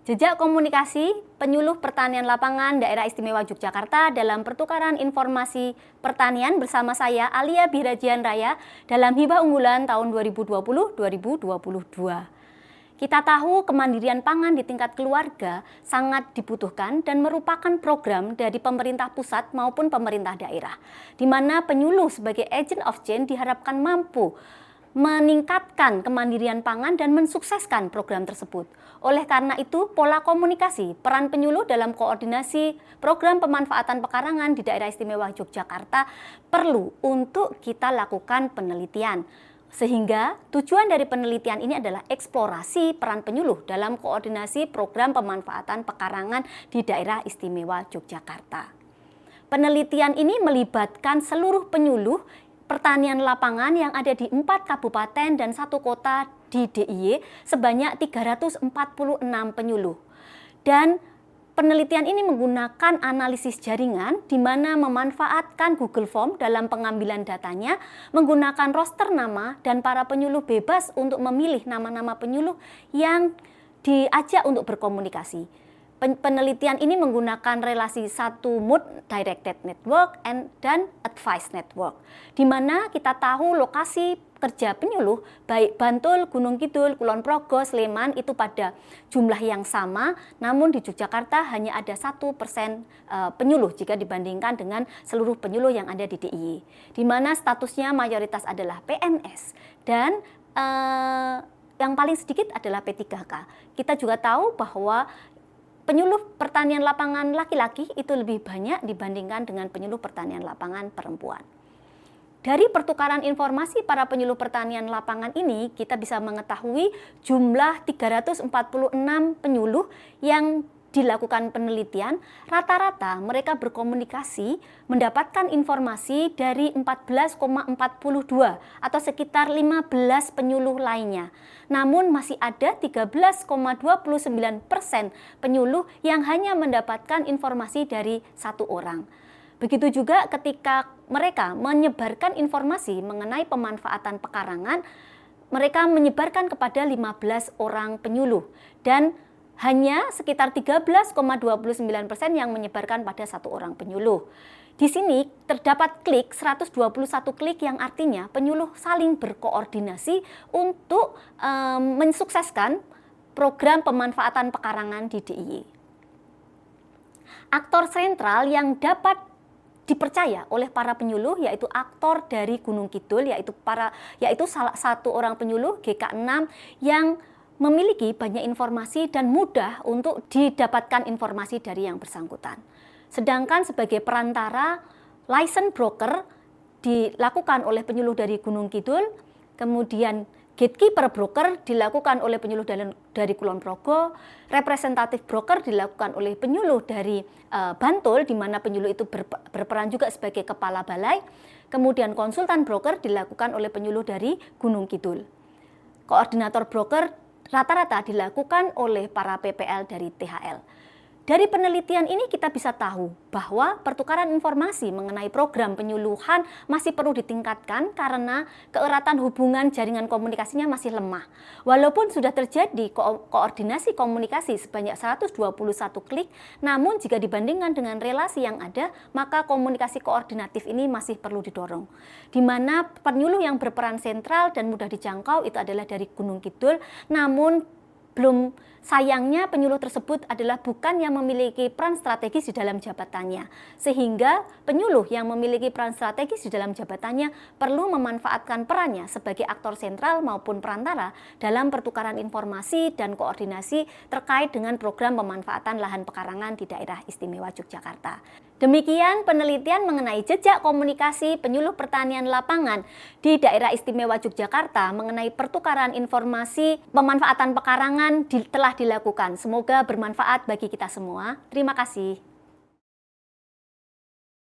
Jejak komunikasi penyuluh pertanian lapangan Daerah Istimewa Yogyakarta dalam pertukaran informasi pertanian bersama saya Alia Birajian Raya dalam Hibah Unggulan tahun 2020-2022. Kita tahu kemandirian pangan di tingkat keluarga sangat dibutuhkan dan merupakan program dari pemerintah pusat maupun pemerintah daerah, di mana penyuluh sebagai agent of change diharapkan mampu meningkatkan kemandirian pangan dan mensukseskan program tersebut. Oleh karena itu, pola komunikasi peran penyuluh dalam koordinasi program pemanfaatan pekarangan di Daerah Istimewa Yogyakarta perlu untuk kita lakukan penelitian. Sehingga tujuan dari penelitian ini adalah eksplorasi peran penyuluh dalam koordinasi program pemanfaatan pekarangan di Daerah Istimewa Yogyakarta. Penelitian ini melibatkan seluruh penyuluh pertanian lapangan yang ada di 4 kabupaten dan 1 kota di DIY sebanyak 346 penyuluh. Dan penelitian ini menggunakan analisis jaringan di mana memanfaatkan Google Form dalam pengambilan datanya, menggunakan roster nama dan para penyuluh bebas untuk memilih nama-nama penyuluh yang diajak untuk berkomunikasi. Penelitian ini menggunakan relasi satu mood directed network dan advice network, di mana kita tahu lokasi kerja penyuluh baik Bantul, Gunung Kidul, Kulon Progo, Sleman itu pada jumlah yang sama, namun di Yogyakarta hanya ada 1% penyuluh jika dibandingkan dengan seluruh penyuluh yang ada di DIY, di mana statusnya mayoritas adalah PNS dan yang paling sedikit adalah P3K. Kita juga tahu bahwa penyuluh pertanian lapangan laki-laki itu lebih banyak dibandingkan dengan penyuluh pertanian lapangan perempuan. Dari pertukaran informasi para penyuluh pertanian lapangan ini, kita bisa mengetahui jumlah 346 penyuluh yang dilakukan penelitian, rata-rata mereka berkomunikasi mendapatkan informasi dari 14,42 atau sekitar 15 penyuluh lainnya. Namun masih ada 13,29% penyuluh yang hanya mendapatkan informasi dari 1 orang. Begitu juga ketika mereka menyebarkan informasi mengenai pemanfaatan pekarangan, mereka menyebarkan kepada 15 orang penyuluh dan hanya sekitar 13,29% yang menyebarkan pada 1 orang penyuluh. Di sini terdapat klik 121 klik yang artinya penyuluh saling berkoordinasi untuk mensukseskan program pemanfaatan pekarangan di DIY. Aktor sentral yang dapat dipercaya oleh para penyuluh yaitu aktor dari Gunung Kidul yaitu salah satu orang penyuluh GK6 yang memiliki banyak informasi dan mudah untuk didapatkan informasi dari yang bersangkutan. Sedangkan sebagai perantara, license broker dilakukan oleh penyuluh dari Gunung Kidul, kemudian gatekeeper broker dilakukan oleh penyuluh dari Kulon Progo, representatif broker dilakukan oleh penyuluh dari Bantul, di mana penyuluh itu berperan juga sebagai kepala balai, kemudian konsultan broker dilakukan oleh penyuluh dari Gunung Kidul. Koordinator broker rata-rata dilakukan oleh para PPL dari THL. Dari penelitian ini kita bisa tahu bahwa pertukaran informasi mengenai program penyuluhan masih perlu ditingkatkan karena keeratan hubungan jaringan komunikasinya masih lemah. Walaupun sudah terjadi koordinasi komunikasi sebanyak 121 klik, namun jika dibandingkan dengan relasi yang ada, maka komunikasi koordinatif ini masih perlu didorong. Di mana penyuluh yang berperan sentral dan mudah dijangkau itu adalah dari Gunung Kidul, namun sayangnya penyuluh tersebut adalah bukan yang memiliki peran strategis di dalam jabatannya. Sehingga penyuluh yang memiliki peran strategis di dalam jabatannya perlu memanfaatkan perannya sebagai aktor sentral maupun perantara dalam pertukaran informasi dan koordinasi terkait dengan program pemanfaatan lahan pekarangan di Daerah Istimewa Yogyakarta. Demikian penelitian mengenai jejak komunikasi penyuluh pertanian lapangan di Daerah Istimewa Yogyakarta mengenai pertukaran informasi pemanfaatan pekarangan telah dilakukan. Semoga bermanfaat bagi kita semua. Terima kasih.